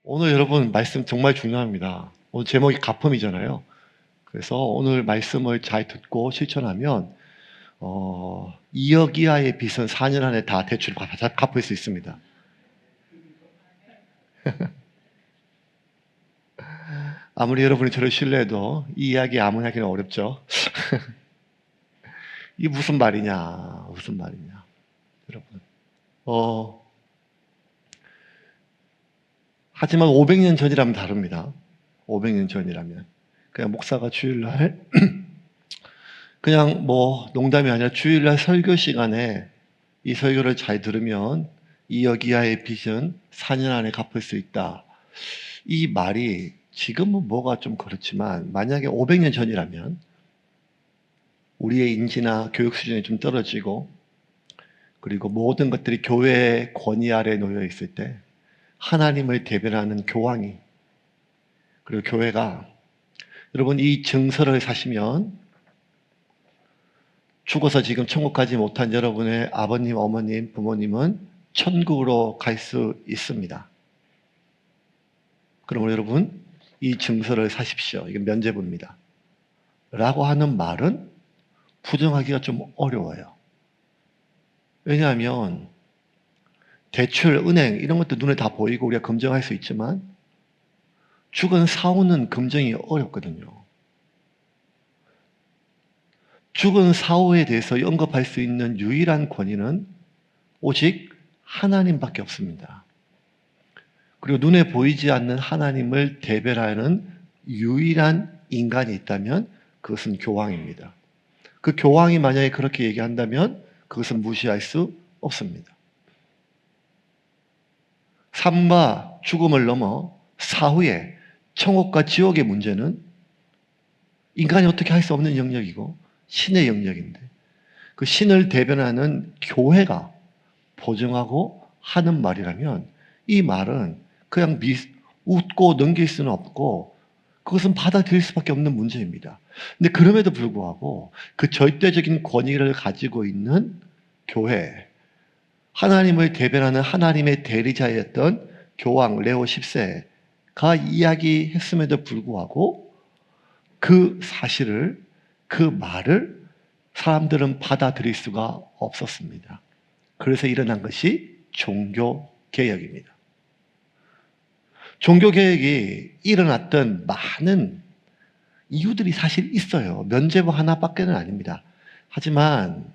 오늘 여러분 말씀 정말 중요합니다. 오늘 제목이 가품이잖아요. 그래서 오늘 말씀을 잘 듣고 실천하면 2억 이하의 빚은 4년 안에 다 대출 갚을 수 있습니다. 아무리 여러분이 저를 신뢰해도 이 이야기 아무나 하기는 어렵죠. 이게 무슨 말이냐, 무슨 말이냐, 여러분. 하지만 500년 전이라면 다릅니다. 500년 전이라면 그냥 목사가 주일날 그냥 농담이 아니라 주일날 설교 시간에 이 설교를 잘 들으면 2억 이하의 빚은 4년 안에 갚을 수 있다. 이 말이 지금은 뭐가 좀 그렇지만 만약에 500년 전이라면 우리의 인지나 교육 수준이 좀 떨어지고 그리고 모든 것들이 교회의 권위 아래에 놓여 있을 때 하나님을 대변하는 교황이 그리고 교회가 여러분 이 증서를 사시면 죽어서 지금 천국 가지 못한 여러분의 아버님, 어머님, 부모님은 천국으로 갈 수 있습니다. 그러므로 여러분 이 증서를 사십시오. 이게 면죄부입니다. 라고 하는 말은 부정하기가 좀 어려워요. 왜냐하면 대출, 은행 이런 것도 눈에 다 보이고 우리가 검증할 수 있지만 죽은 사후는 검증이 어렵거든요. 죽은 사후에 대해서 언급할 수 있는 유일한 권위는 오직 하나님밖에 없습니다. 그리고 눈에 보이지 않는 하나님을 대변하는 유일한 인간이 있다면 그것은 교황입니다. 그 교황이 만약에 그렇게 얘기한다면 그것은 무시할 수 없습니다. 삶과 죽음을 넘어 사후에 천국과 지옥의 문제는 인간이 어떻게 할 수 없는 영역이고 신의 영역인데 그 신을 대변하는 교회가 보증하고 하는 말이라면 이 말은 그냥 웃고 넘길 수는 없고 그것은 받아들일 수밖에 없는 문제입니다. 근데 그럼에도 불구하고 그 절대적인 권위를 가지고 있는 교회, 하나님을 대변하는 하나님의 대리자였던 교황 레오 10세가 이야기했음에도 불구하고 그 사실을, 그 말을 사람들은 받아들일 수가 없었습니다. 그래서 일어난 것이 종교개혁입니다. 종교개혁이 일어났던 많은 이유들이 사실 있어요. 면죄부 하나밖에는 아닙니다. 하지만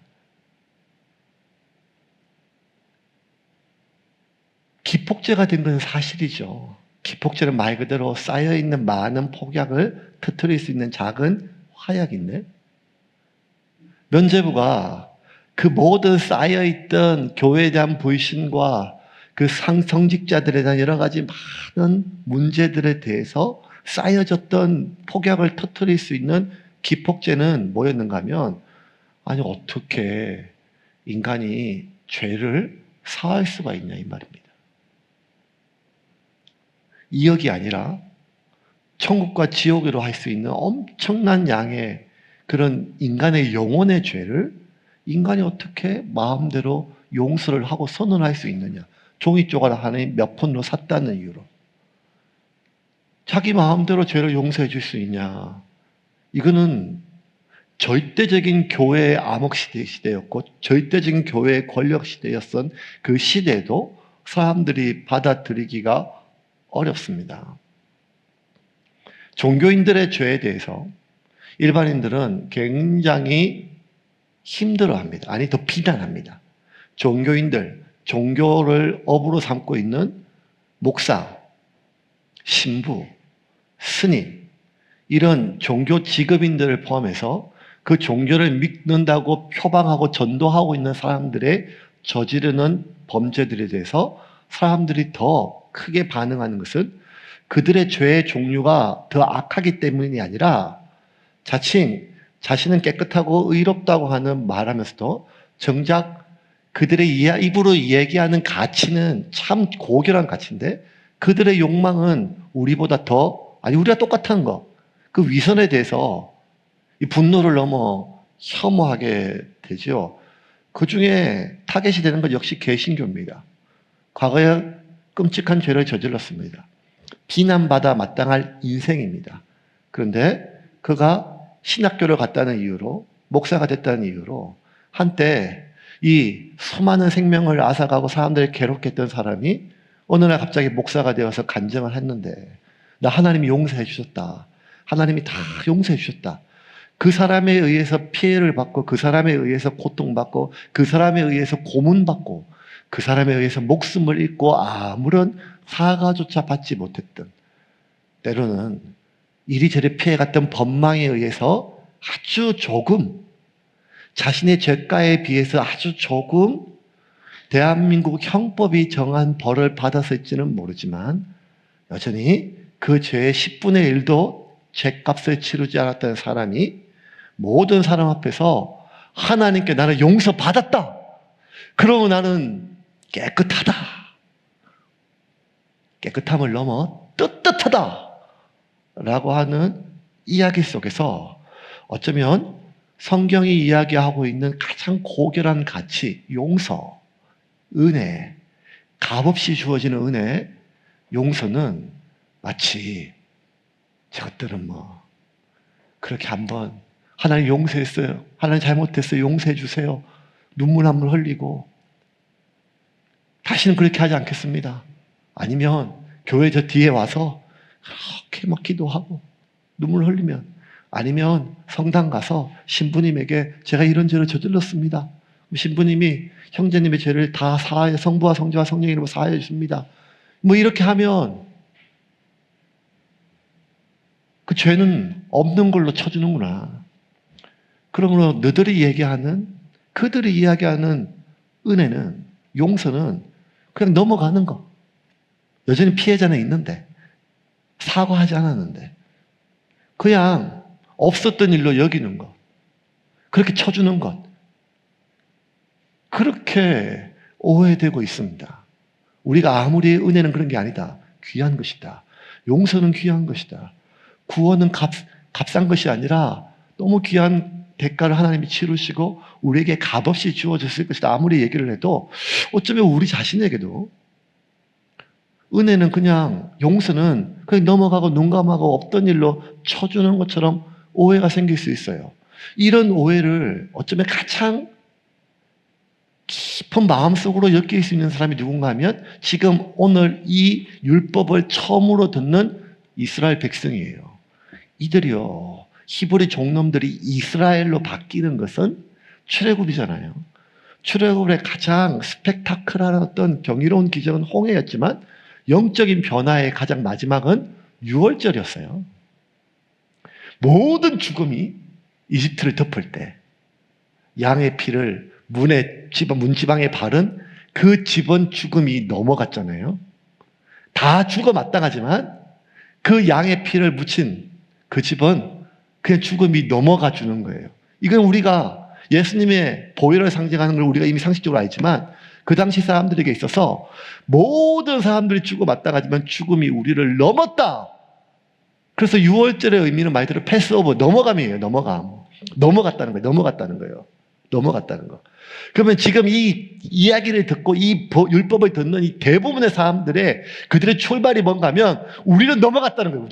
기폭제가 된 것은 사실이죠. 기폭제는 말 그대로 쌓여있는 많은 폭약을 터뜨릴 수 있는 작은 화약인데 면죄부가 그 모든 쌓여있던 교회에 대한 불신과 그 성직자들에 대한 여러 가지 많은 문제들에 대해서 쌓여졌던 폭약을 터뜨릴 수 있는 기폭제는 뭐였는가 하면 아니 어떻게 인간이 죄를 사할 수가 있냐 이 말입니다. 2억이 아니라 천국과 지옥으로 할 수 있는 엄청난 양의 그런 인간의 영혼의 죄를 인간이 어떻게 마음대로 용서를 하고 선언할 수 있느냐. 종이 쪼가리 하나에 몇 푼으로 샀다는 이유로. 자기 마음대로 죄를 용서해 줄 수 있냐. 이거는 절대적인 교회의 암흑 시대였고 절대적인 교회의 권력 시대였던 그 시대에도 사람들이 받아들이기가 어렵습니다. 종교인들의 죄에 대해서 일반인들은 굉장히 힘들어합니다. 아니 더 비난합니다. 종교인들, 종교를 업으로 삼고 있는 목사, 신부, 스님 이런 종교 직업인들을 포함해서 그 종교를 믿는다고 표방하고 전도하고 있는 사람들의 저지르는 범죄들에 대해서 사람들이 더 크게 반응하는 것은 그들의 죄의 종류가 더 악하기 때문이 아니라 자칭 자신은 깨끗하고 의롭다고 하는 말하면서도 정작 그들의 입으로 얘기하는 가치는 참 고결한 가치인데 그들의 욕망은 우리보다 우리가 똑같은 거, 그 위선에 대해서 이 분노를 넘어 혐오하게 되죠. 그 중에 타겟이 되는 건 역시 개신교입니다. 과거에 끔찍한 죄를 저질렀습니다. 비난받아 마땅할 인생입니다. 그런데 그가 신학교를 갔다는 이유로, 목사가 됐다는 이유로 한때 이 수많은 생명을 앗아가고 사람들을 괴롭게 했던 사람이 어느 날 갑자기 목사가 되어서 간증을 했는데, 나 하나님이 용서해 주셨다. 하나님이 다 용서해 주셨다. 그 사람에 의해서 피해를 받고, 그 사람에 의해서 고통받고, 그 사람에 의해서 고문받고, 그 사람에 의해서 목숨을 잃고 아무런 사과조차 받지 못했던, 때로는 이리저리 피해갔던 법망에 의해서 아주 조금, 자신의 죄가에 비해서 아주 조금 대한민국 형법이 정한 벌을 받았을지는 모르지만 여전히 그 죄의 10분의 1도 죄값을 치르지 않았던 사람이 모든 사람 앞에서 하나님께 나는 용서받았다. 그러고 나는 깨끗하다. 깨끗함을 넘어 떳떳하다. 라고 하는 이야기 속에서 어쩌면 성경이 이야기하고 있는 가장 고결한 가치, 용서, 은혜, 값없이 주어지는 은혜, 용서는 마치 저것들은 뭐 그렇게 한번 하나님 용서했어요. 하나님 잘못했어요. 용서해 주세요. 눈물 한 번 흘리고 다시는 그렇게 하지 않겠습니다. 아니면 교회 저 뒤에 와서 그렇게 막 기도하고 눈물 흘리면, 아니면 성당 가서 신부님에게 제가 이런 죄를 저질렀습니다. 신부님이 형제님의 죄를 다 사하여 성부와 성자와 성령의 이름으로 사하여 주십니다. 뭐 이렇게 하면 그 죄는 없는 걸로 쳐주는구나. 그러므로 그들이 이야기하는 은혜는, 용서는 그냥 넘어가는 거. 여전히 피해자는 있는데, 사과하지 않았는데 그냥 없었던 일로 여기는 것, 그렇게 쳐주는 것, 그렇게 오해되고 있습니다. 우리가 아무리 은혜는 그런 게 아니다. 귀한 것이다. 용서는 귀한 것이다. 구원은 값싼 것이 아니라 너무 귀한 대가를 하나님이 치르시고 우리에게 값없이 주어졌을 것이다. 아무리 얘기를 해도 어쩌면 우리 자신에게도 은혜는 그냥, 용서는 그냥 넘어가고 눈 감아고 없던 일로 쳐주는 것처럼 오해가 생길 수 있어요. 이런 오해를 어쩌면 가장 깊은 마음속으로 엮일 수 있는 사람이 누군가 하면 지금 오늘 이 율법을 처음으로 듣는 이스라엘 백성이에요. 이들이요, 히브리 종놈들이 이스라엘로 바뀌는 것은 출애굽이잖아요. 출애굽의 가장 스펙타클한 어떤 경이로운 기적은 홍해였지만 영적인 변화의 가장 마지막은 유월절이었어요. 모든 죽음이 이집트를 덮을 때 양의 피를 문지방에 바른 그 집은 죽음이 넘어갔잖아요. 다 죽어 마땅하지만 그 양의 피를 묻힌 그 집은 그냥 죽음이 넘어가 주는 거예요. 이건 우리가 예수님의 보혈을 상징하는 걸 우리가 이미 상식적으로 알지만 그 당시 사람들에게 있어서 모든 사람들이 죽어 마땅하지만 죽음이 우리를 넘었다. 그래서 유월절의 의미는 말 그대로 패스오버, 넘어감이에요. 넘어갔다는 거예요. 넘어갔다는 거. 그러면 지금 이 이야기를 듣고 이 율법을 듣는 이 대부분의 사람들의 그들의 출발이 뭔가 하면 우리는 넘어갔다는 거예요.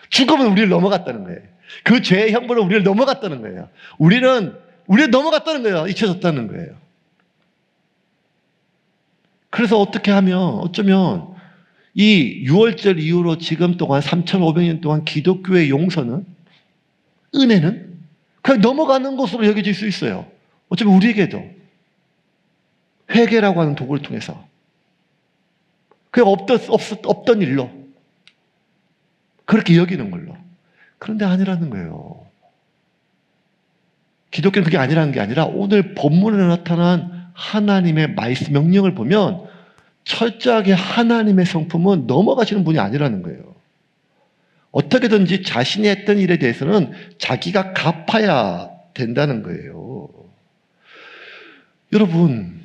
죽음은 우리를 넘어갔다는 거예요. 그 죄의 형벌은 우리를 넘어갔다는 거예요. 우리를 넘어갔다는 거예요. 잊혀졌다는 거예요. 그래서 어떻게 하면, 어쩌면 이 6월절 이후로 지금 동안 3,500년 동안 기독교의 용서는, 은혜는 그냥 넘어가는 것으로 여겨질 수 있어요. 어쩌면 우리에게도 회개라고 하는 도구를 통해서 그냥 없던 일로 그렇게 여기는 걸로. 그런데 아니라는 거예요. 기독교는 그게 아니라는 게 아니라 오늘 본문에 나타난 하나님의 말씀, 명령을 보면 철저하게 하나님의 성품은 넘어가시는 분이 아니라는 거예요. 어떻게든지 자신이 했던 일에 대해서는 자기가 갚아야 된다는 거예요. 여러분,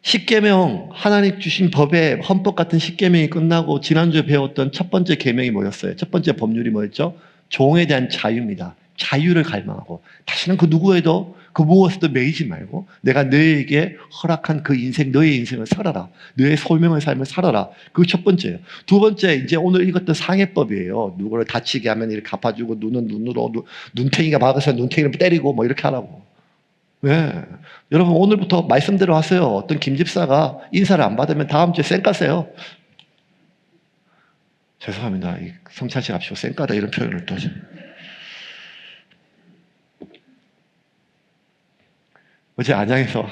십계명, 하나님 주신 법의 헌법 같은 십계명이 끝나고 지난주에 배웠던 첫 번째 계명이 뭐였어요? 첫 번째 법률이 뭐였죠? 종에 대한 자유입니다. 자유를 갈망하고 다시는 그 누구에도 그 무엇에도 매이지 말고 내가 너에게 허락한 그 인생, 너의 인생을 살아라. 너의 소명의 삶을 살아라. 그게 첫 번째예요. 두 번째, 이제 오늘 읽었던 상해법이에요. 누구를 다치게 하면 이렇게 갚아주고, 눈은 눈으로, 눈탱이가 막아서 눈탱이를 때리고 뭐 이렇게 하라고. 네. 여러분, 오늘부터 말씀대로 하세요. 어떤 김집사가 인사를 안 받으면 다음 주에 쌩까세요. 죄송합니다. 성찬식 합시고 쌩까다 이런 표현을 또 하죠. 어제 안양에서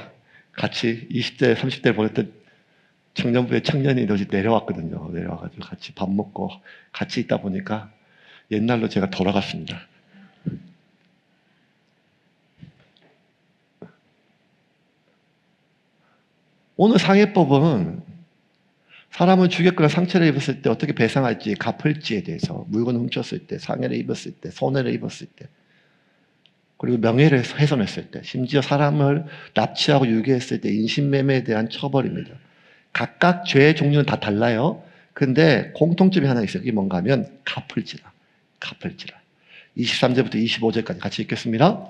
같이 20대, 30대를 보냈던 청년부의 청년이 어제 내려왔거든요. 내려와가지고 같이 밥 먹고 같이 있다 보니까 옛날로 제가 돌아갔습니다. 오늘 상해법은 사람을 죽였거나 상처를 입었을 때 어떻게 배상할지, 갚을지에 대해서, 물건 훔쳤을 때, 상해를 입었을 때, 손해를 입었을 때, 그리고 명예를 훼손했을 때, 심지어 사람을 납치하고 유괴했을 때 인신매매에 대한 처벌입니다. 각각 죄의 종류는 다 달라요. 근데 공통점이 하나 있어요. 그게 뭔가 하면 갚을지라. 23절부터 25절까지 같이 읽겠습니다.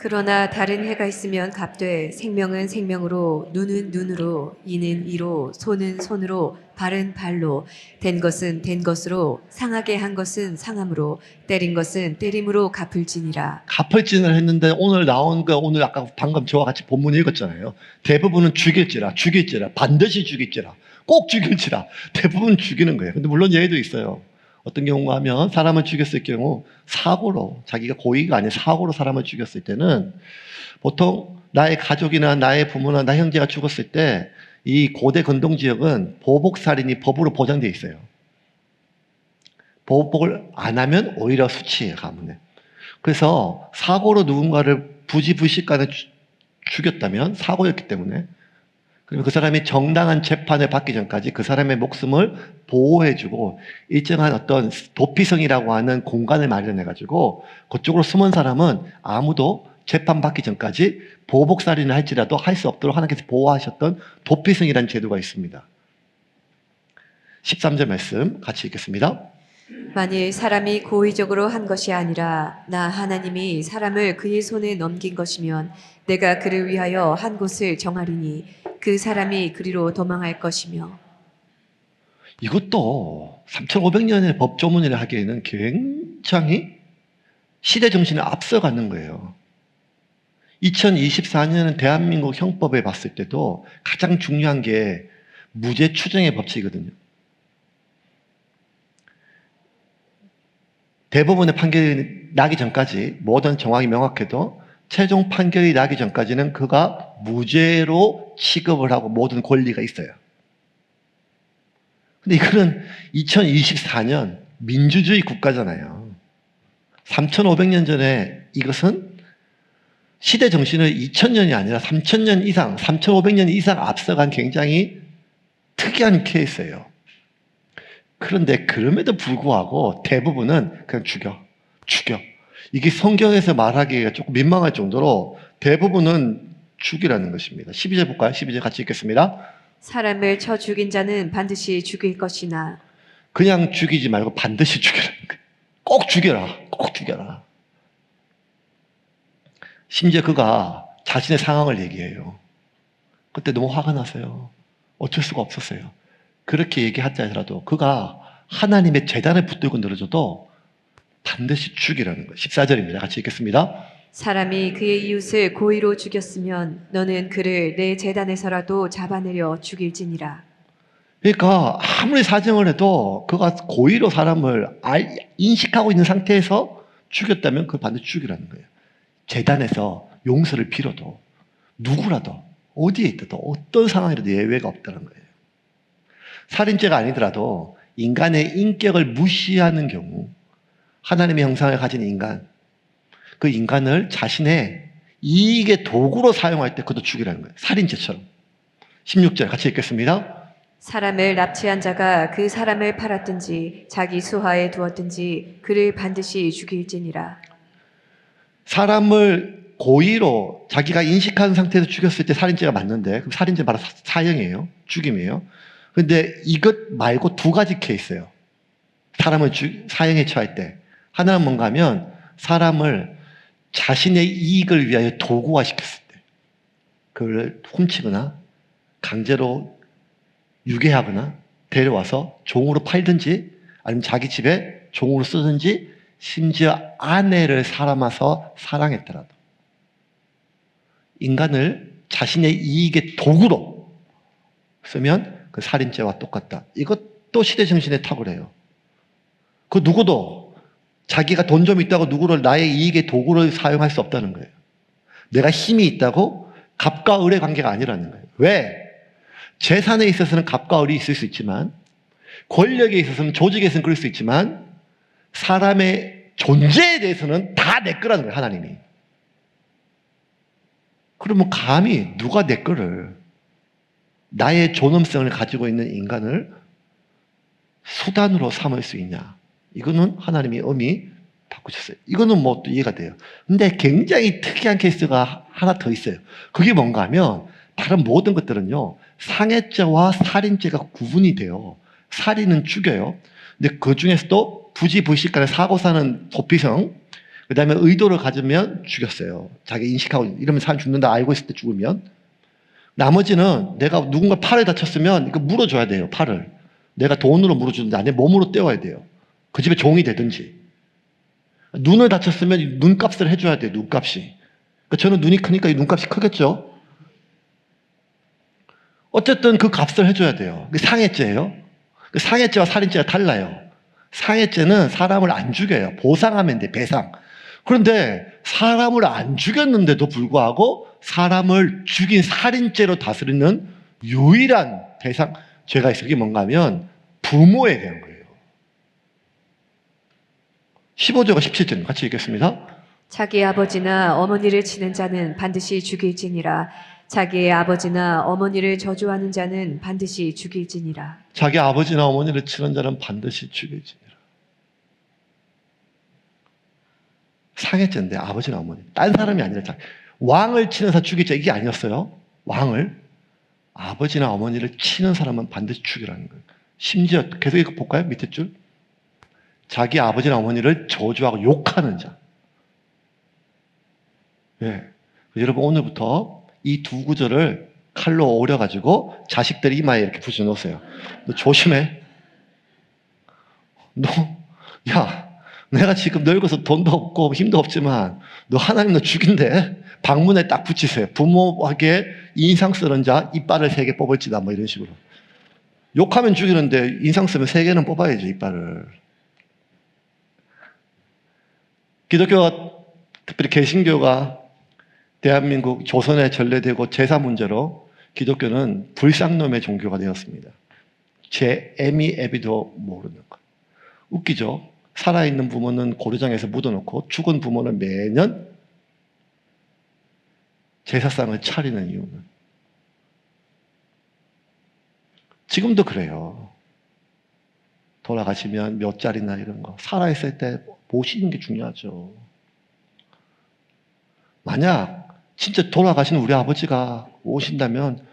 그러나 다른 해가 있으면 갚되 생명은 생명으로, 눈은 눈으로, 이는 이로, 손은 손으로, 발은 발로, 된 것은 된 것으로, 상하게 한 것은 상함으로, 때린 것은 때림으로 갚을지니라. 갚을지는 했는데 오늘 나온 거, 오늘 아까 방금 저와 같이 본문 읽었잖아요. 대부분은 죽일지라, 반드시 죽일지라, 꼭 죽일지라. 대부분 죽이는 거예요. 근데 물론 예외도 있어요. 어떤 경우가 하면 사람을 죽였을 경우 사고로, 자기가 고의가 아닌 사고로 사람을 죽였을 때는 보통 나의 가족이나 나의 부모나 나의 형제가 죽었을 때 이 고대 근동 지역은 보복살인이 법으로 보장되어 있어요. 보복을 안 하면 오히려 수치예요, 가문에. 그래서 사고로 누군가를 부지불식간에 죽였다면 사고였기 때문에, 그리고 그 사람이 정당한 재판을 받기 전까지 그 사람의 목숨을 보호해주고 일정한 어떤 도피성이라고 하는 공간을 마련해가지고 그쪽으로 숨은 사람은 아무도 재판받기 전까지 보복살인을 할지라도 할 수 없도록 하나님께서 보호하셨던 도피성이라는 제도가 있습니다. 13절 말씀 같이 읽겠습니다. 만일 사람이 고의적으로 한 것이 아니라 나 하나님이 사람을 그의 손에 넘긴 것이면 내가 그를 위하여 한 곳을 정하리니 그 사람이 그리로 도망할 것이며. 이것도 3500년의 법조문이라 하기에는 굉장히 시대 정신을 앞서가는 거예요. 2024년은 대한민국 형법에 봤을 때도 가장 중요한 게 무죄 추정의 법칙이거든요. 대법원의 판결이 나기 전까지 뭐든 정황이 명확해도 최종 판결이 나기 전까지는 그가 무죄로 취급을 하고 모든 권리가 있어요. 근데 이거는 2024년 민주주의 국가잖아요. 3500년 전에 이것은 시대 정신을 2000년이 아니라 3000년 이상, 3500년 이상 앞서간 굉장히 특이한 케이스예요. 그런데 그럼에도 불구하고 대부분은 그냥 죽여. 이게 성경에서 말하기가 조금 민망할 정도로 대부분은 죽이라는 것입니다. 12절 볼까요? 12절 같이 읽겠습니다. 사람을 쳐 죽인 자는 반드시 죽일 것이나. 그냥 죽이지 말고 반드시 죽이라는 거예요. 꼭 죽여라. 심지어 그가 자신의 상황을 얘기해요. 그때 너무 화가 나서요. 어쩔 수가 없었어요. 그렇게 얘기하자 하더라도 그가 하나님의 제단을 붙들고 늘어져도 반드시 죽이라는 거예요. 14절입니다. 같이 읽겠습니다. 사람이 그의 이웃을 고의로 죽였으면 너는 그를 내 제단에서라도 잡아내려 죽일지니라. 그러니까 아무리 사정을 해도 그가 고의로 사람을 인식하고 있는 상태에서 죽였다면 그걸 반드시 죽이라는 거예요. 제단에서 용서를 빌어도 누구라도 어디에 있어도 어떤 상황이라도 예외가 없다는 거예요. 살인죄가 아니더라도 인간의 인격을 무시하는 경우 하나님의 형상을 가진 인간, 그 인간을 자신의 이익의 도구로 사용할 때 그것도 죽이라는 거예요. 살인죄처럼. 16절 같이 읽겠습니다. 사람을 납치한 자가 그 사람을 팔았든지 자기 수하에 두었든지 그를 반드시 죽일지니라. 사람을 고의로 자기가 인식하는 상태에서 죽였을 때 살인죄가 맞는데, 그럼 살인죄는 바로 사형이에요. 죽임이에요. 근데 이것 말고 두 가지 케이스예요. 사람을 사형에 처할 때. 하나는 뭔가 하면 사람을 자신의 이익을 위하여 도구화시켰을 때 그걸 훔치거나 강제로 유괴하거나 데려와서 종으로 팔든지 아니면 자기 집에 종으로 쓰든지 심지어 아내를 살아마서 사랑했더라도 인간을 자신의 이익의 도구로 쓰면 그 살인죄와 똑같다. 이것도 시대정신의 탁월해요. 그 누구도 자기가 돈 좀 있다고 누구를 나의 이익의 도구로 사용할 수 없다는 거예요. 내가 힘이 있다고 갑과 을의 관계가 아니라는 거예요. 왜? 재산에 있어서는 갑과 을이 있을 수 있지만 권력에 있어서는 조직에 있어서는 그럴 수 있지만 사람의 존재에 대해서는 다 내 거라는 거예요. 하나님이. 그러면 감히 누가 내 거를 나의 존엄성을 가지고 있는 인간을 수단으로 삼을 수 있냐. 이거는 하나님이 의미 바꾸셨어요. 이거는 뭐 또 이해가 돼요. 근데 굉장히 특이한 케이스가 하나 더 있어요. 그게 뭔가 하면 다른 모든 것들은요. 상해죄와 살인죄가 구분이 돼요. 살인은 죽여요. 근데 그 중에서도 부지불식간에 사고 사는 도피성, 그 다음에 의도를 가지면 죽였어요. 자기 인식하고 이러면 사람 죽는다 알고 있을 때 죽으면. 나머지는 내가 누군가 팔을 다쳤으면 이거 물어줘야 돼요. 팔을. 내가 돈으로 물어주는데 아니면 몸으로 떼어야 돼요. 그 집에 종이 되든지. 눈을 다쳤으면 눈값을 해줘야 돼요. 눈값이. 그러니까 저는 눈이 크니까 이 눈값이 크겠죠. 어쨌든 그 값을 해줘야 돼요. 그게 상해죄예요. 그 상해죄와 살인죄가 달라요. 상해죄는 사람을 안 죽여요. 보상하면 돼. 배상. 그런데 사람을 안 죽였는데도 불구하고 사람을 죽인 살인죄로 다스리는 유일한 배상 죄가 있어. 그게 뭔가 하면 부모에 대한 거예요. 15절과 17절 같이 읽겠습니다. 자기 아버지나 어머니를 치는 자는 반드시 죽일지니라. 자기의 아버지나 어머니를 저주하는 자는 반드시 죽일지니라. 자기 아버지나 어머니를 치는 자는 반드시 죽일지니라. 상해죄인데 아버지나 어머니. 딴 사람이 아니라 왕을 치는 사람 죽일자 이게 아니었어요. 왕을. 아버지나 어머니를 치는 사람은 반드시 죽이라는 거예요. 심지어 계속 이거 볼까요? 밑에 줄. 자기 아버지나 어머니를 저주하고 욕하는 자. 네. 여러분 오늘부터 이 두 구절을 칼로 오려가지고 자식들 이마에 이렇게 붙여놓으세요. 너 조심해. 야, 내가 지금 늙어서 돈도 없고 힘도 없지만 너 하나님 너 죽인대. 방문에 딱 붙이세요. 부모에게 인상 쓰는 자 이빨을 3개 뽑을지다 뭐 이런 식으로. 욕하면 죽이는데 인상 쓰면 3개는 뽑아야죠 이빨을. 기독교가 특별히 개신교가 대한민국 조선에 전래되고 제사 문제로 기독교는 불쌍놈의 종교가 되었습니다. 제 애미 애비도 모르는 것. 웃기죠? 살아있는 부모는 고려장에서 묻어놓고 죽은 부모는 매년 제사상을 차리는 이유는 지금도 그래요. 돌아가시면 몇 자리나 이런 거 살아있을 때 모시는 게 중요하죠. 만약 진짜 돌아가신 우리 아버지가 오신다면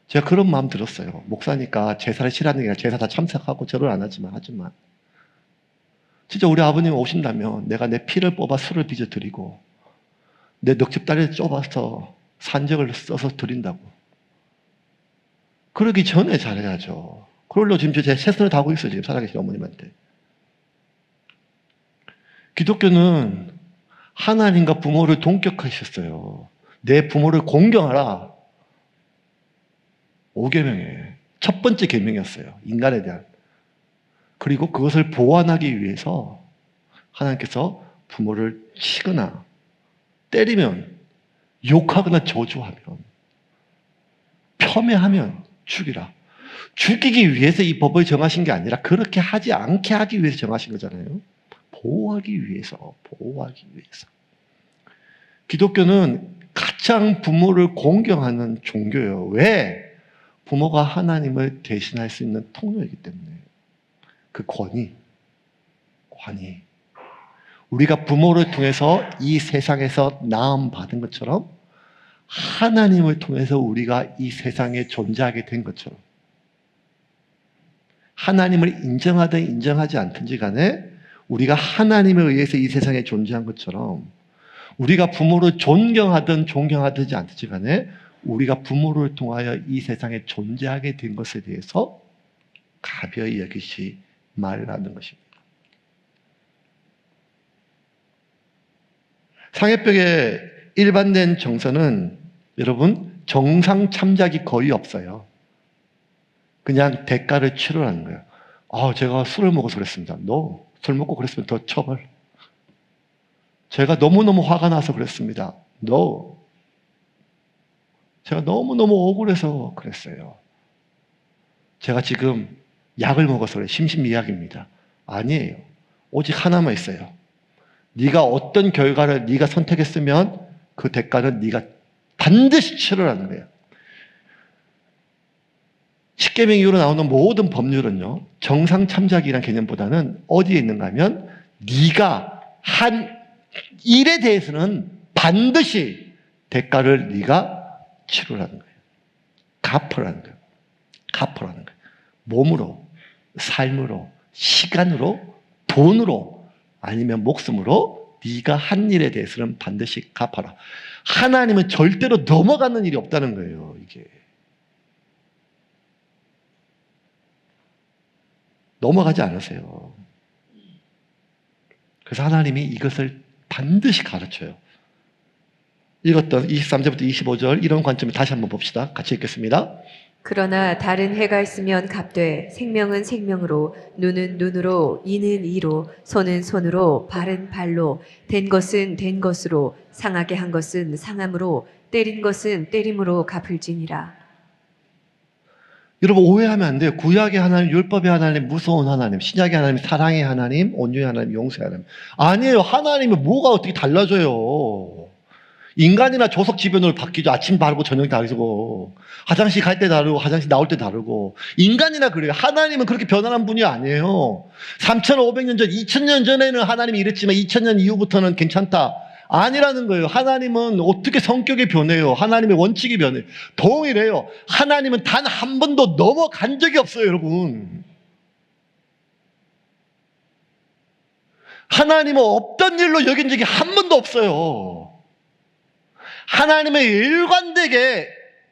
제가 그런 마음 들었어요. 목사니까 제사를 치라는 게 아니라 제사 다 참석하고 절을 안 하지만 진짜 우리 아버님 오신다면 내가 내 피를 뽑아 술을 빚어 드리고 내 넉집다리를 좁아서 산적을 써서 드린다고. 그러기 전에 잘해야죠. 그걸로 지금 제 최선을 다하고 있어요. 지금 살아계신 어머님한테. 기독교는 하나님과 부모를 동격하셨어요. 내 부모를 공경하라. 5계명이에요. 첫 번째 계명이었어요. 인간에 대한. 그리고 그것을 보완하기 위해서 하나님께서 부모를 치거나 때리면 욕하거나 저주하면 폄훼하면 죽이라. 죽이기 위해서 이 법을 정하신 게 아니라 그렇게 하지 않게 하기 위해서 정하신 거잖아요. 보호하기 위해서. 기독교는 가장 부모를 공경하는 종교예요. 왜? 부모가 하나님을 대신할 수 있는 통로이기 때문에. 그 권위. 우리가 부모를 통해서 이 세상에서 나음 받은 것처럼 하나님을 통해서 우리가 이 세상에 존재하게 된 것처럼 하나님을 인정하든 인정하지 않든지 간에 우리가 하나님에 의해서 이 세상에 존재한 것처럼 우리가 부모를 존경하든 존경하든지 않든지 간에 우리가 부모를 통하여 이 세상에 존재하게 된 것에 대해서 가벼이 여기시 말하는 것입니다. 상해병의 일반된 정서는 여러분 정상 참작이 거의 없어요. 그냥 대가를 치르라는 거예요. 제가 술을 먹어서 그랬습니다. No. 술 먹고 그랬으면 더 처벌. 제가 너무너무 화가 나서 그랬습니다. No. 제가 너무너무 억울해서 그랬어요. 제가 지금 약을 먹어서 그래요. 심신미약입니다. 아니에요. 오직 하나만 있어요. 네가 어떤 결과를 네가 선택했으면 그 대가는 네가 반드시 치르라는 거예요. 십계명 이후로 나오는 모든 법률은요, 정상 참작이라는 개념보다는 어디에 있는가 하면 네가 한 일에 대해서는 반드시 대가를 네가 치르라는 거예요. 갚으라는 거예요. 갚으라는 거예요. 몸으로, 삶으로, 시간으로, 돈으로, 아니면 목숨으로 네가 한 일에 대해서는 반드시 갚아라. 하나님은 절대로 넘어가는 일이 없다는 거예요. 이게 넘어가지 않으세요. 그래서 하나님이 이것을 반드시 가르쳐요. 읽었던 23절부터 25절 이런 관점을 다시 한번 봅시다. 같이 읽겠습니다. 그러나 다른 해가 있으면 갑되 생명은 생명으로 눈은 눈으로 이는 이로 손은 손으로 발은 발로 된 것은 된 것으로 상하게 한 것은 상함으로 때린 것은 때림으로 갚을지니라. 여러분 오해하면 안 돼요. 구약의 하나님, 율법의 하나님, 무서운 하나님, 신약의 하나님, 사랑의 하나님, 온유의 하나님, 용서의 하나님. 아니에요. 하나님은 뭐가 어떻게 달라져요. 인간이나 조석 지변으로 바뀌죠. 아침 다르고 저녁 다르고 화장실 갈 때 다르고 화장실 나올 때 다르고 인간이나 그래요. 하나님은 그렇게 변화한 분이 아니에요. 3,500년 전, 2,000년 전에는 하나님이 이랬지만 2,000년 이후부터는 괜찮다. 아니라는 거예요. 하나님은 어떻게 성격이 변해요. 하나님의 원칙이 변해요. 동일해요. 하나님은 단 한 번도 넘어간 적이 없어요, 여러분. 하나님은 없던 일로 여긴 적이 한 번도 없어요. 하나님의 일관되게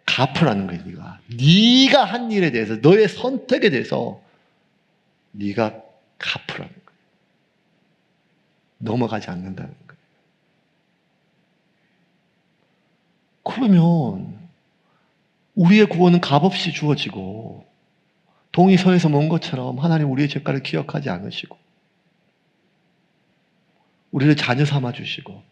갚으라는 거예요. 네가 한 일에 대해서, 너의 선택에 대해서 네가 갚으라는 거예요. 넘어가지 않는다는 거예요. 그러면 우리의 구원은 값없이 주어지고 동이 서에서 먼 것처럼 하나님 우리의 죄가를 기억하지 않으시고 우리를 자녀 삼아 주시고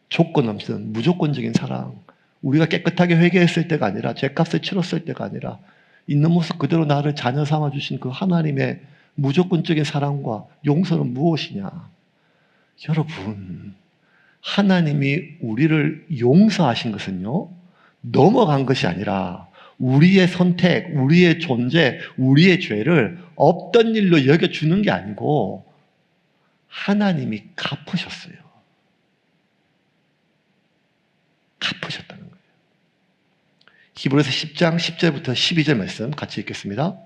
조건 없는 무조건적인 사랑, 우리가 깨끗하게 회개했을 때가 아니라 죄값을 치렀을 때가 아니라 있는 모습 그대로 나를 자녀 삼아 주신 그 하나님의 무조건적인 사랑과 용서는 무엇이냐? 여러분, 하나님이 우리를 용서하신 것은요, 넘어간 것이 아니라 우리의 선택, 우리의 존재, 우리의 죄를 없던 일로 여겨주는 게 아니고 하나님이 갚으셨어요. 갚으셨다는 거예요. 히브리서 10장 10절부터 12절 말씀 같이 읽겠습니다.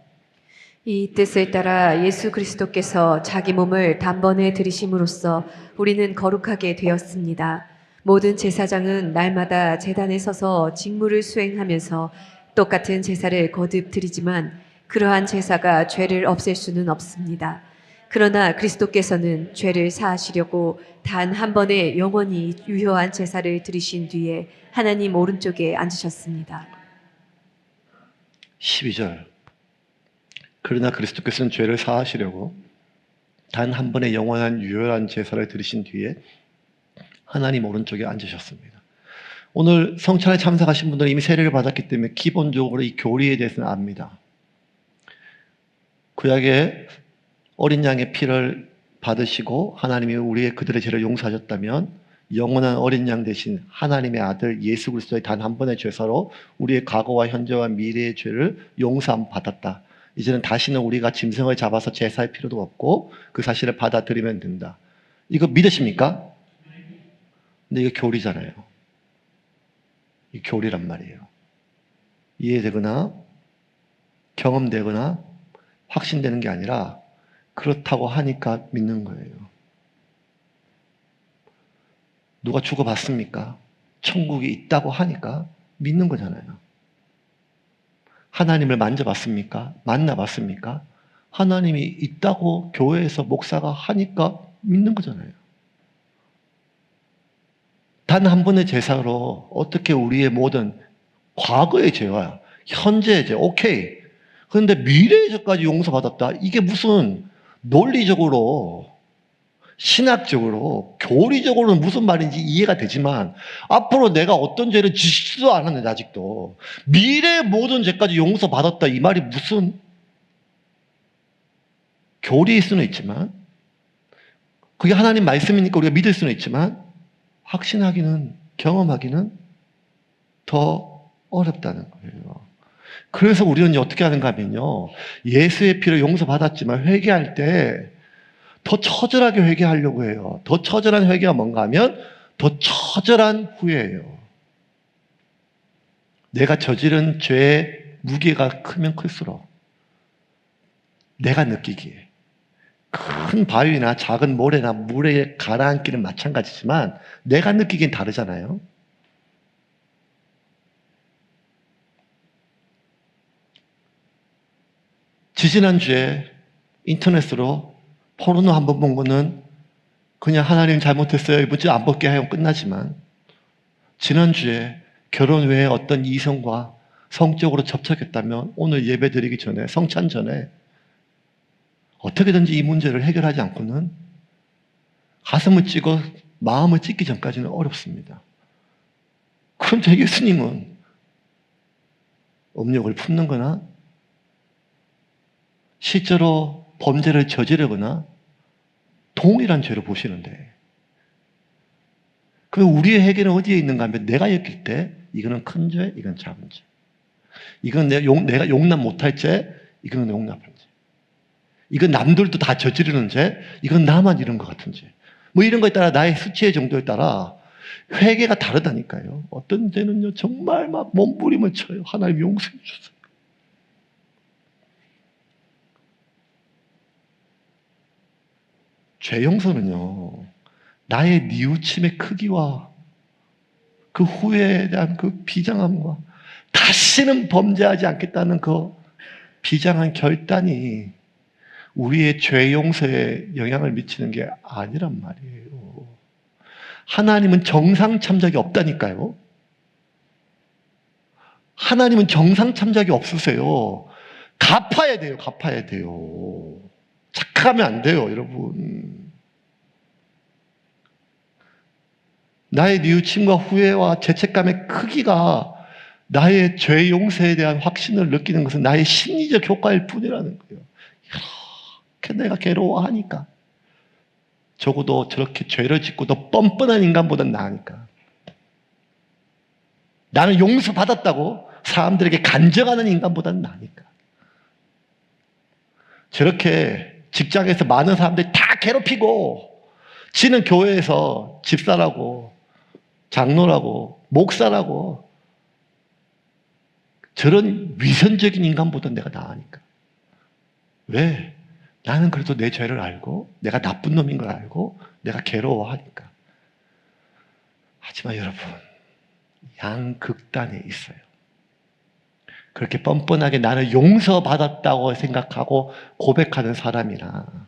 이 뜻을 따라 예수 그리스도께서 자기 몸을 단번에 들이심으로써 우리는 거룩하게 되었습니다. 모든 제사장은 날마다 제단에 서서 직무를 수행하면서 똑같은 제사를 거듭 드리지만 그러한 제사가 죄를 없앨 수는 없습니다. 그러나 그리스도께서는 죄를 사하시려고 단 한 번에 영원히 유효한 제사를 드리신 뒤에 하나님 오른쪽에 앉으셨습니다. 12절. 그러나 그리스도께서는 죄를 사하시려고 단 한 번의 영원한 유효한 제사를 드리신 뒤에 하나님 오른쪽에 앉으셨습니다. 오늘 성찬에 참석하신 분들은 이미 세례를 받았기 때문에 기본적으로 이 교리에 대해서는 압니다. 구약의 어린 양의 피를 받으시고 하나님이 그들의 죄를 용서하셨다면 영원한 어린 양 대신 하나님의 아들 예수 그리스도의 단 한 번의 죄사로 우리의 과거와 현재와 미래의 죄를 용서함 받았다. 이제는 다시는 우리가 짐승을 잡아서 제사할 필요도 없고 그 사실을 받아들이면 된다. 이거 믿으십니까? 근데 이거 교리잖아요. 이 교리란 말이에요. 이해되거나 경험되거나 확신되는 게 아니라 그렇다고 하니까 믿는 거예요. 누가 죽어봤습니까? 천국이 있다고 하니까 믿는 거잖아요. 하나님을 만져봤습니까? 만나봤습니까? 하나님이 있다고 교회에서 목사가 하니까 믿는 거잖아요. 단 한 번의 제사로 어떻게 우리의 모든 과거의 죄와 현재의 죄, 오케이. 그런데 미래의 죄까지 용서받았다. 이게 무슨 논리적으로, 신학적으로, 교리적으로는 무슨 말인지 이해가 되지만 앞으로 내가 어떤 죄를 지지도 않았는데 아직도 미래의 모든 죄까지 용서받았다. 이 말이 무슨 교리일 수는 있지만 그게 하나님 말씀이니까 우리가 믿을 수는 있지만 확신하기는, 경험하기는 더 어렵다는 거예요. 그래서 우리는 이제 어떻게 하는가 하면요. 예수의 피로 용서받았지만 회개할 때 더 처절하게 회개하려고 해요. 더 처절한 회개가 뭔가 하면 더 처절한 후회예요. 내가 저지른 죄의 무게가 크면 클수록 내가 느끼기에 큰 바위나 작은 모래나 물에 가라앉기는 마찬가지지만 내가 느끼기엔 다르잖아요. 지지난주에 인터넷으로 포르노 한 번 본 거는 그냥 하나님 잘못했어요. 이번 주에 안 볼게 하면 끝나지만 지난주에 결혼 외에 어떤 이성과 성적으로 접촉했다면 오늘 예배 드리기 전에, 성찬 전에 어떻게든지 이 문제를 해결하지 않고는 가슴을 찌고 마음을 찢기 전까지는 어렵습니다. 그럼 제 예수님은 음욕을 품는 거나 실제로 범죄를 저지르거나 동일한 죄로 보시는데 그럼 우리의 해결은 어디에 있는가 하면 내가 여길 때 이거는 큰 죄, 이건 작은 죄. 이건 내가 용납 못할 죄, 이거는 용납할 죄. 이건 남들도 다 저지르는 죄, 이건 나만 이런 것 같은 죄. 뭐 이런 거에 따라 나의 수치의 정도에 따라 회개가 다르다니까요. 어떤 죄는요 정말 막 몸부림을 쳐요. 하나님 용서해 주세요. 죄 용서는요, 나의 뉘우침의 크기와 그 후회에 대한 그 비장함과 다시는 범죄하지 않겠다는 그 비장한 결단이 우리의 죄 용서에 영향을 미치는 게 아니란 말이에요. 하나님은 정상 참작이 없다니까요. 하나님은 정상 참작이 없으세요. 갚아야 돼요. 갚아야 돼요. 착각하면 안 돼요, 여러분. 나의 뉘우침과 후회와 죄책감의 크기가 나의 죄 용서에 대한 확신을 느끼는 것은 나의 심리적 효과일 뿐이라는 거예요. 이렇게 내가 괴로워하니까. 적어도 저렇게 죄를 짓고 더 뻔뻔한 인간보다는 나으니까. 나는 용서받았다고 사람들에게 간증하는 인간보다는 나으니까. 저렇게 직장에서 많은 사람들이 다 괴롭히고 지는 교회에서 집사라고 장로라고 목사라고 저런 위선적인 인간보다 내가 나으니까. 왜? 나는 그래도 내 죄를 알고 내가 나쁜 놈인 걸 알고 내가 괴로워하니까. 하지만 여러분, 양극단에 있어요. 그렇게 뻔뻔하게 나는 용서받았다고 생각하고 고백하는 사람이나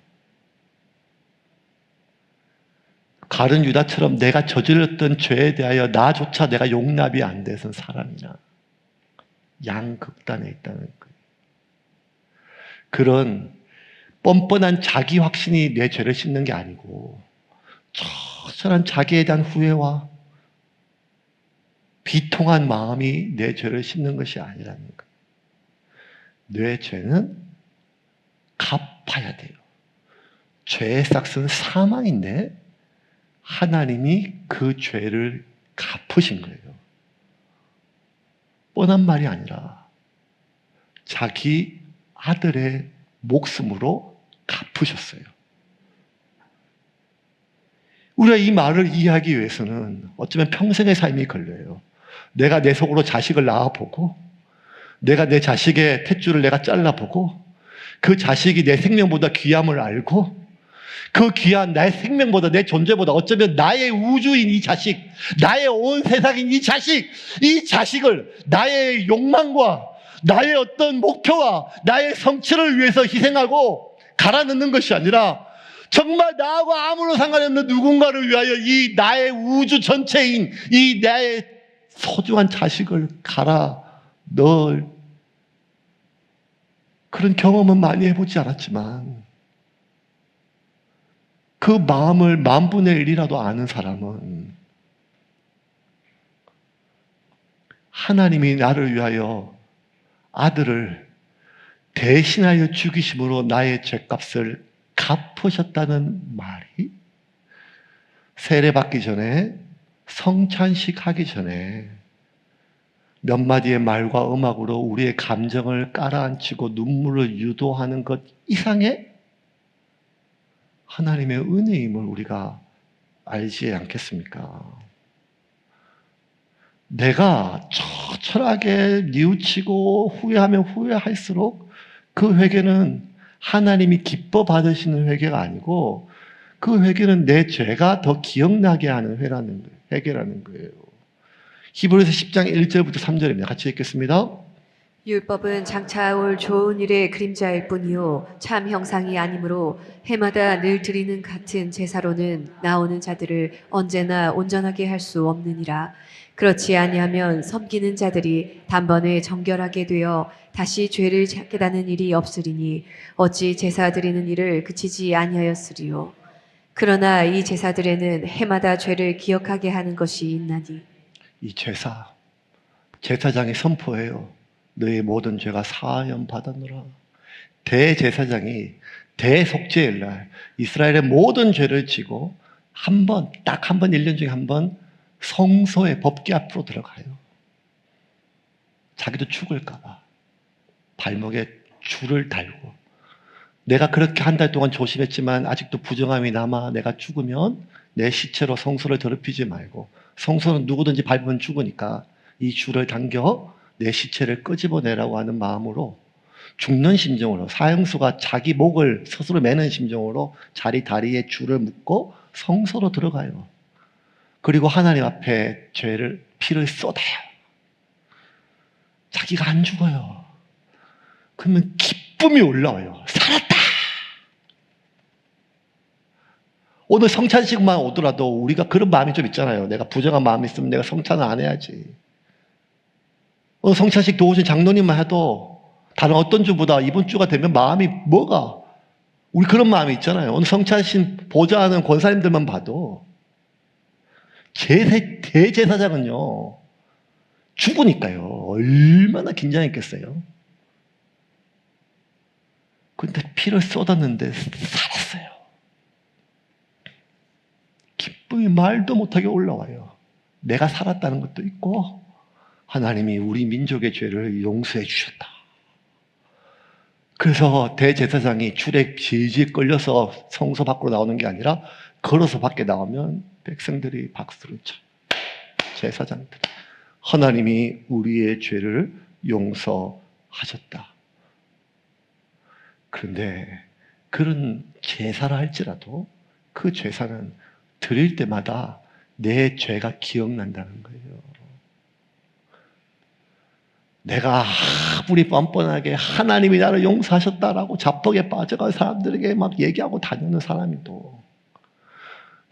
가룟 유다처럼 내가 저질렀던 죄에 대하여 나조차 내가 용납이 안 돼서 사람이나 양극단에 있다는 거예요. 그런 뻔뻔한 자기 확신이 내 죄를 씻는 게 아니고 처절한 자기에 대한 후회와 비통한 마음이 내 죄를 씻는 것이 아니라는 거예요. 내 죄는 갚아야 돼요. 죄의 싹은 사망인데 하나님이 그 죄를 갚으신 거예요. 뻔한 말이 아니라 자기 아들의 목숨으로 갚으셨어요. 우리가 이 말을 이해하기 위해서는 어쩌면 평생의 삶이 걸려요. 내가 내 속으로 자식을 낳아보고 내가 내 자식의 탯줄을 내가 잘라보고 그 자식이 내 생명보다 귀함을 알고 그 귀한 나의 생명보다, 내 존재보다, 어쩌면 나의 우주인 이 자식, 나의 온 세상인 이 자식을 나의 욕망과 나의 어떤 목표와 나의 성취를 위해서 희생하고 갈아 넣는 것이 아니라 정말 나하고 아무런 상관이 없는 누군가를 위하여 이 나의 우주 전체인 이 나의 소중한 자식을 갈아 넣을 그런 경험은 많이 해보지 않았지만 그 마음을 1/1000이라도 아는 사람은 하나님이 나를 위하여 아들을 대신하여 죽이심으로 나의 죄값을 갚으셨다는 말이 세례받기 전에, 성찬식 하기 전에 몇 마디의 말과 음악으로 우리의 감정을 깔아앉히고 눈물을 유도하는 것 이상의 하나님의 은혜임을 우리가 알지 않겠습니까? 내가 처절하게 뉘우치고 후회하면 후회할수록 그 회개는 하나님이 기뻐 받으시는 회개가 아니고 그 회개는 내 죄가 더 기억나게 하는 회개라는 거예요. 히브리서 10장 1절부터 3절입니다. 같이 읽겠습니다. 율법은 장차 올 좋은 일의 그림자일 뿐이요 참 형상이 아니므로 해마다 늘 드리는 같은 제사로는 나오는 자들을 언제나 온전하게 할 수 없느니라. 그렇지 아니하면 섬기는 자들이 단번에 정결하게 되어 다시 죄를 깨닫는 일이 없으리니 어찌 제사 드리는 일을 그치지 아니하였으리요. 그러나 이 제사들에는 해마다 죄를 기억하게 하는 것이 있나니 이 제사장이 선포해요. 너의 모든 죄가 사하여 받았노라. 대제사장이 대속죄일 날 이스라엘의 모든 죄를 지고 딱 한 번 1년 중에 한 번 성소의 법궤 앞으로 들어가요. 자기도 죽을까 봐 발목에 줄을 달고, 내가 그렇게 한 달 동안 조심했지만 아직도 부정함이 남아 내가 죽으면 내 시체로 성소를 더럽히지 말고, 성소는 누구든지 밟으면 죽으니까 이 줄을 당겨 내 시체를 끄집어내라고 하는 마음으로, 죽는 심정으로, 사형수가 자기 목을 스스로 매는 심정으로 자기 다리에 줄을 묶고 성소로 들어가요. 그리고 하나님 앞에 피를 쏟아요. 자기가 안 죽어요. 그러면 기쁨이 올라와요. 살았다! 오늘 성찬식만 오더라도 우리가 그런 마음이 좀 있잖아요. 내가 부정한 마음이 있으면 내가 성찬을 안 해야지. 오늘 성찬식 도우신 장로님만 해도 다른 어떤 주보다 이번 주가 되면 마음이 우리 그런 마음이 있잖아요. 오늘 성찬식 보좌하는 권사님들만 봐도 대제사장은요 죽으니까요 얼마나 긴장했겠어요. 근데 피를 쏟았는데 살았어요. 기쁨이 말도 못하게 올라와요. 내가 살았다는 것도 있고 하나님이 우리 민족의 죄를 용서해 주셨다. 그래서 대제사장이 줄에 질질 끌려서 성소 밖으로 나오는 게 아니라 걸어서 밖에 나오면 백성들이 박수를 쳐요. 제사장들, 하나님이 우리의 죄를 용서하셨다. 그런데 그런 제사를 할지라도 그 제사는 드릴 때마다 내 죄가 기억난다는 거예요. 내가 아무리 뻔뻔하게 하나님이 나를 용서하셨다라고 자뻑에 빠져간 사람들에게 막 얘기하고 다니는 사람이도,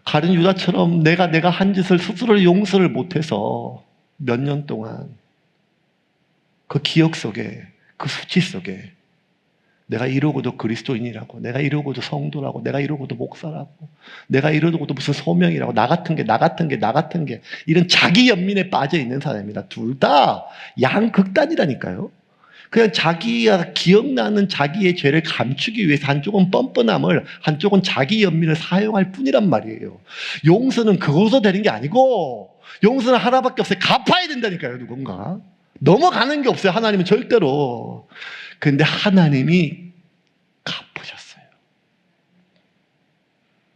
가룟 유다처럼 내가 한 짓을 스스로 용서를 못해서 몇 년 동안 그 기억 속에, 그 수치 속에 내가 이러고도 그리스도인이라고, 내가 이러고도 성도라고, 내가 이러고도 목사라고, 내가 이러고도 무슨 소명이라고, 나 같은 게 이런 자기 연민에 빠져 있는 사람입니다. 둘 다 양극단이라니까요. 그냥 자기가 기억나는 자기의 죄를 감추기 위해서 한쪽은 뻔뻔함을, 한쪽은 자기 연민을 사용할 뿐이란 말이에요. 용서는 그것으로 되는 게 아니고, 용서는 하나밖에 없어요. 갚아야 된다니까요, 누군가. 넘어가는 게 없어요, 하나님은 절대로. 그런데 하나님이 갚으셨어요.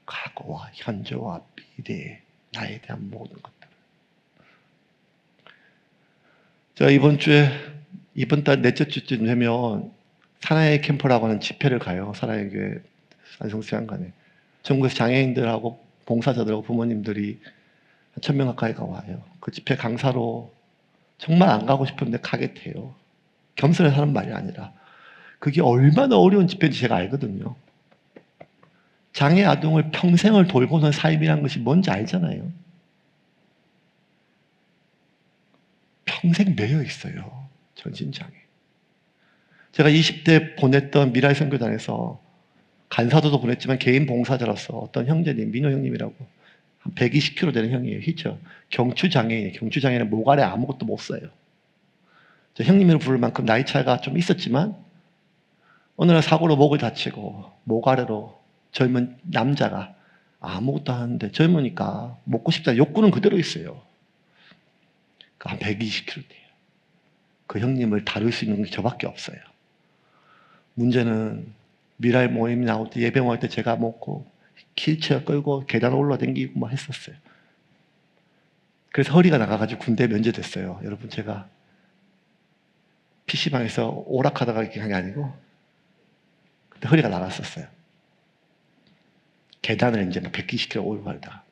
과거와 현재와 미래, 나에 대한 모든 것들을. 자, 이번 달 넷째 주쯤 되면 사나이 캠프라고 하는 집회를 가요. 사나이 교회 산성수양관에. 전국에서 장애인들하고 봉사자들하고 부모님들이 한 1000명 가까이가 와요. 그 집회 강사로 정말 안 가고 싶은데 가게 돼요. 겸손해서 하는 말이 아니라. 그게 얼마나 어려운 집회인지 제가 알거든요. 장애 아동을 평생을 돌보는 삶이란 것이 뭔지 알잖아요. 평생 매여 있어요. 전신장애. 제가 20대 보냈던 미라의 선교단에서 간사도도 보냈지만 개인 봉사자로서 어떤 형제님, 민호 형님이라고 한 120kg 되는 형이에요. 희죠. 경추장애인이에요. 경추장애는 목 아래 아무것도 못 써요. 저 형님으로 부를 만큼 나이 차이가 좀 있었지만 어느 날 사고로 목을 다치고 목 아래로 젊은 남자가 아무것도 하는데 젊으니까 먹고 싶다 욕구는 그대로 있어요. 한 120kg 돼요. 그 형님을 다룰 수 있는 게 저밖에 없어요. 문제는 미랄 모임 나올 때 예배 모일 때 제가 먹고 휠체어 끌고 계단 올라다니고 뭐 했었어요. 그래서 허리가 나가가지고 군대 면제됐어요. 여러분 제가 PC방에서 오락하다가 이렇게 한 게 아니고 그때 허리가 나갔었어요. 계단을 이제 120km 올고 가다가.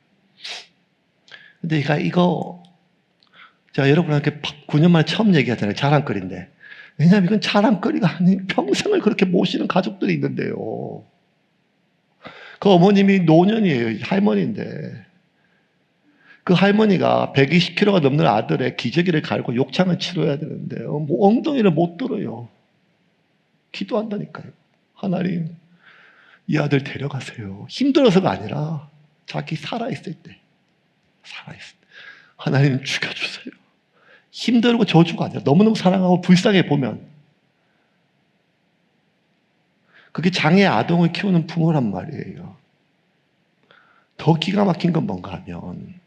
근데 이거 제가 여러분한테 9년 만에 처음 얘기하잖아요. 자랑거리인데. 왜냐하면 이건 자랑거리가 아니에요. 평생을 그렇게 모시는 가족들이 있는데요. 그 어머님이 노년이에요. 할머니인데. 그 할머니가 120kg가 넘는 아들의 기저귀를 갈고 욕창을 치러야 되는데요. 뭐 엉덩이를 못 들어요. 기도한다니까요. 하나님, 이 아들 데려가세요. 힘들어서가 아니라 자기 살아있을 때. 하나님 죽여주세요. 힘들고 저주가 아니라 너무너무 사랑하고 불쌍해 보면 그게 장애 아동을 키우는 부모란 말이에요. 더 기가 막힌 건 뭔가 하면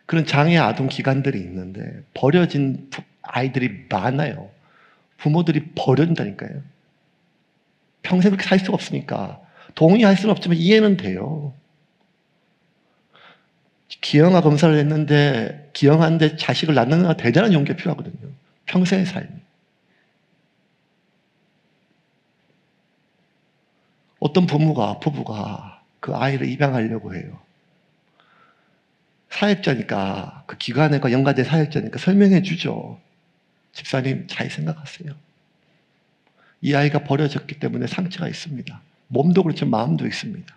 그런 장애 아동 기관들이 있는데 버려진 아이들이 많아요. 부모들이 버린다니까요. 평생 그렇게 살 수가 없으니까 동의할 수는 없지만 이해는 돼요. 기형아 검사를 했는데 기형한데 자식을 낳는 건 대단한 용기가 필요하거든요. 평생의 삶이. 어떤 부부가 그 아이를 입양하려고 해요. 사역자니까 그 기관과 연관된 사역자니까 설명해 주죠. 집사님 잘 생각하세요. 이 아이가 버려졌기 때문에 상처가 있습니다. 몸도 그렇지만 마음도 있습니다.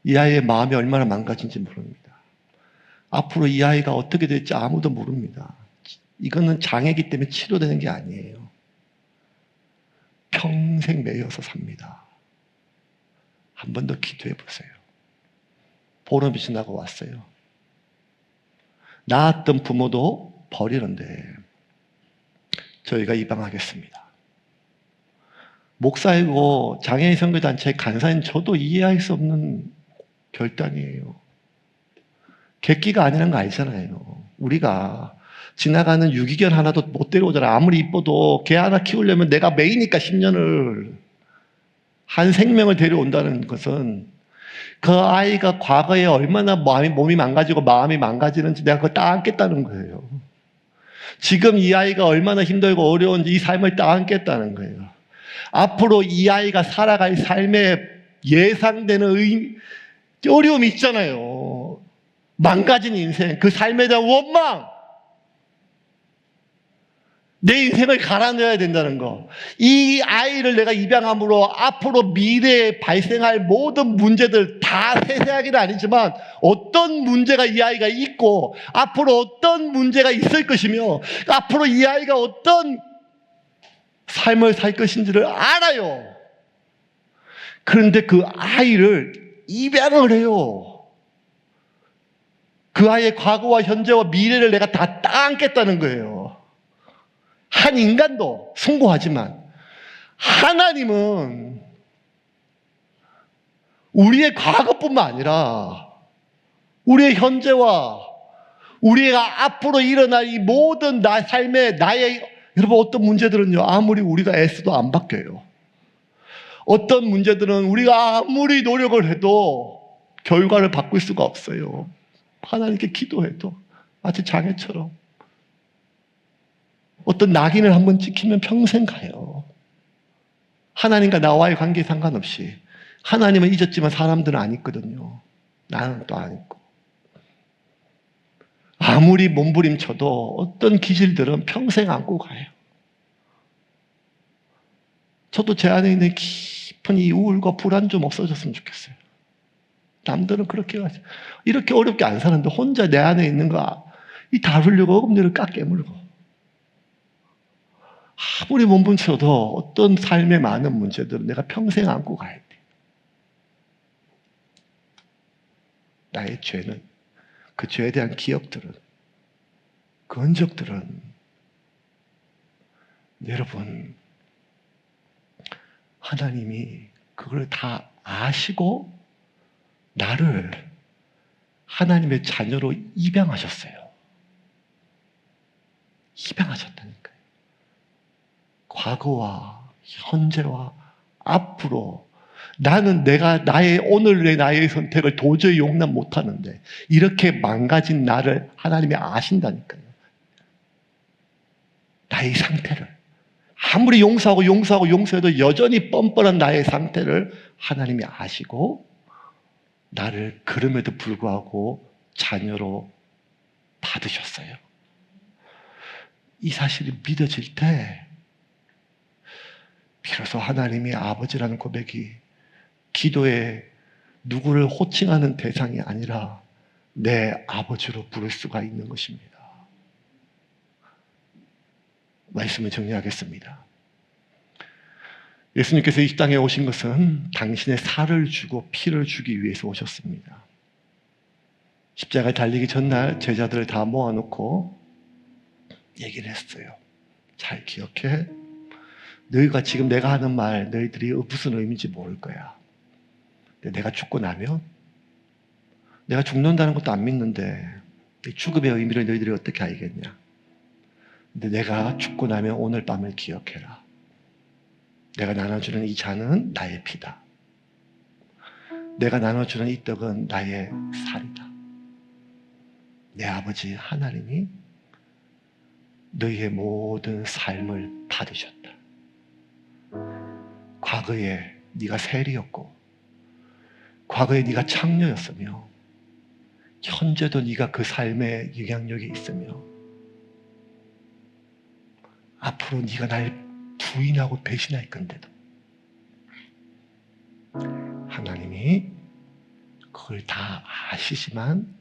이 아이의 마음이 얼마나 망가진지 모릅니다. 앞으로 이 아이가 어떻게 될지 아무도 모릅니다. 이거는 장애이기 때문에 치료되는 게 아니에요. 평생 매여서 삽니다. 한 번 더 기도해 보세요. 보름이 지나고 왔어요. 낳았던 부모도 버리는데 저희가 입양하겠습니다. 목사이고 장애인 선교단체 간사인 저도 이해할 수 없는 결단이에요. 객기가 아니라는 거 알잖아요. 우리가 지나가는 유기견 하나도 못 데려오잖아. 아무리 이뻐도 개 하나 키우려면 내가 메이니까 10년을 한 생명을 데려온다는 것은 그 아이가 과거에 얼마나 몸이 망가지고 마음이 망가지는지 내가 그걸 따안겠다는 거예요. 지금 이 아이가 얼마나 힘들고 어려운지 이 삶을 따안겠다는 거예요. 앞으로 이 아이가 살아갈 삶에 예상되는 어려움이 있잖아요. 망가진 인생, 그 삶에 대한 원망. 내 인생을 갈아넣어야 된다는 거. 이 아이를 내가 입양함으로 앞으로 미래에 발생할 모든 문제들 다 세세하게는 아니지만 어떤 문제가 이 아이가 있고 앞으로 어떤 문제가 있을 것이며 앞으로 이 아이가 어떤 삶을 살 것인지를 알아요. 그런데 그 아이를 입양을 해요. 그 아이의 과거와 현재와 미래를 내가 다 따안겠다는 거예요. 한 인간도 숭고하지만 하나님은 우리의 과거뿐만 아니라 우리의 현재와 우리가 앞으로 일어날 이 모든 삶의 여러분 어떤 문제들은요 아무리 우리가 애써도 안 바뀌어요. 어떤 문제들은 우리가 아무리 노력을 해도 결과를 바꿀 수가 없어요. 하나님께 기도해도 마치 장애처럼 어떤 낙인을 한번 찍히면 평생 가요. 하나님과 나와의 관계에 상관없이. 하나님은 잊었지만 사람들은 안 잊거든요. 나는 또 안 잊고. 아무리 몸부림쳐도 어떤 기질들은 평생 안고 가요. 저도 제 안에 있는 깊은 이 우울과 불안 좀 없어졌으면 좋겠어요. 남들은 그렇게 가죠. 이렇게 어렵게 안 사는데 혼자 내 안에 있는 거 이 다루려고 어금니를 까 깨물고. 아무리 몸부림쳐도 어떤 삶의 많은 문제들은 내가 평생 안고 가야 돼. 나의 죄는, 그 죄에 대한 기억들은, 그 흔적들은 여러분, 하나님이 그걸 다 아시고 나를 하나님의 자녀로 입양하셨어요. 입양하셨다니까요. 과거와 현재와 앞으로 나는 나의 오늘의 나의 선택을 도저히 용납 못하는데 이렇게 망가진 나를 하나님이 아신다니까요. 나의 상태를 아무리 용서해도 여전히 뻔뻔한 나의 상태를 하나님이 아시고 나를 그럼에도 불구하고 자녀로 받으셨어요. 이 사실이 믿어질 때 비로소 하나님이 아버지라는 고백이 기도에 누구를 호칭하는 대상이 아니라 내 아버지로 부를 수가 있는 것입니다. 말씀을 정리하겠습니다. 예수님께서 이 땅에 오신 것은 당신의 살을 주고 피를 주기 위해서 오셨습니다. 십자가에 달리기 전날 제자들을 다 모아놓고 얘기를 했어요. 잘 기억해. 너희가 지금 내가 하는 말 너희들이 무슨 의미인지 모를 거야. 근데 내가 죽고 나면 내가 죽는다는 것도 안 믿는데 죽음의 의미를 너희들이 어떻게 알겠냐. 근데 내가 죽고 나면 오늘 밤을 기억해라. 내가 나눠주는 이 잔은 나의 피다. 내가 나눠주는 이 떡은 나의 살이다. 내 아버지 하나님이 너희의 모든 삶을 받으셨다. 과거에 네가 세리였고 과거에 네가 창녀였으며 현재도 네가 그 삶의 영향력이 있으며 앞으로 네가 날 부인하고 배신할 건데도 하나님이 그걸 다 아시지만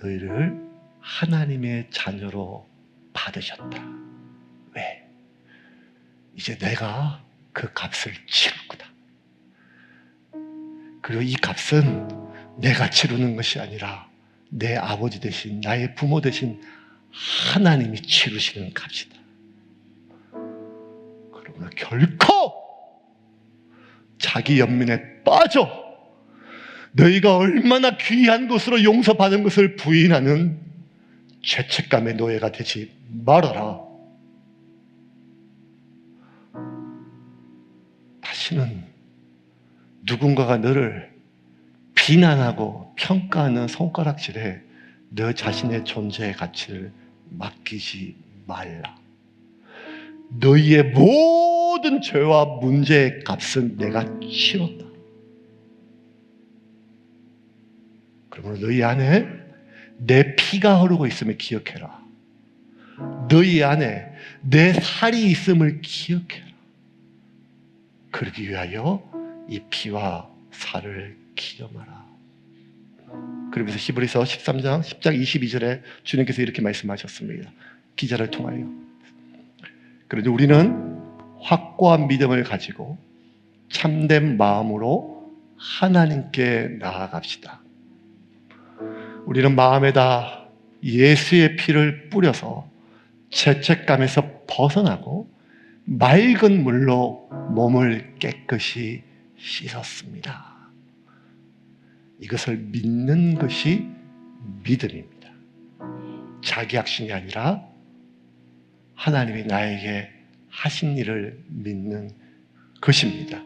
너희를 하나님의 자녀로 받으셨다. 왜? 이제 내가 그 값을 치를 거다. 그리고 이 값은 내가 치르는 것이 아니라 내 아버지 대신 나의 부모 대신 하나님이 치르시는 값이다. 그러므로 결코 자기 연민에 빠져 너희가 얼마나 귀한 것으로 용서받은 것을 부인하는 죄책감의 노예가 되지 말아라. 다시는 누군가가 너를 비난하고 평가하는 손가락질에 너 자신의 존재의 가치를 맡기지 말라. 너희의 모든 죄와 문제의 값은 내가 치렀다. 그러므로 너희 안에 내 피가 흐르고 있음을 기억해라. 너희 안에 내 살이 있음을 기억해라. 그러기 위하여 이 피와 살을 기념하라. 그러면서 히브리서 13장 10장 22절에 주님께서 이렇게 말씀하셨습니다. 기자를 통하여. 그런데 우리는 확고한 믿음을 가지고 참된 마음으로 하나님께 나아갑시다. 우리는 마음에다 예수의 피를 뿌려서 죄책감에서 벗어나고 맑은 물로 몸을 깨끗이 씻었습니다. 이것을 믿는 것이 믿음입니다. 자기 확신이 아니라 하나님이 나에게 하신 일을 믿는 것입니다.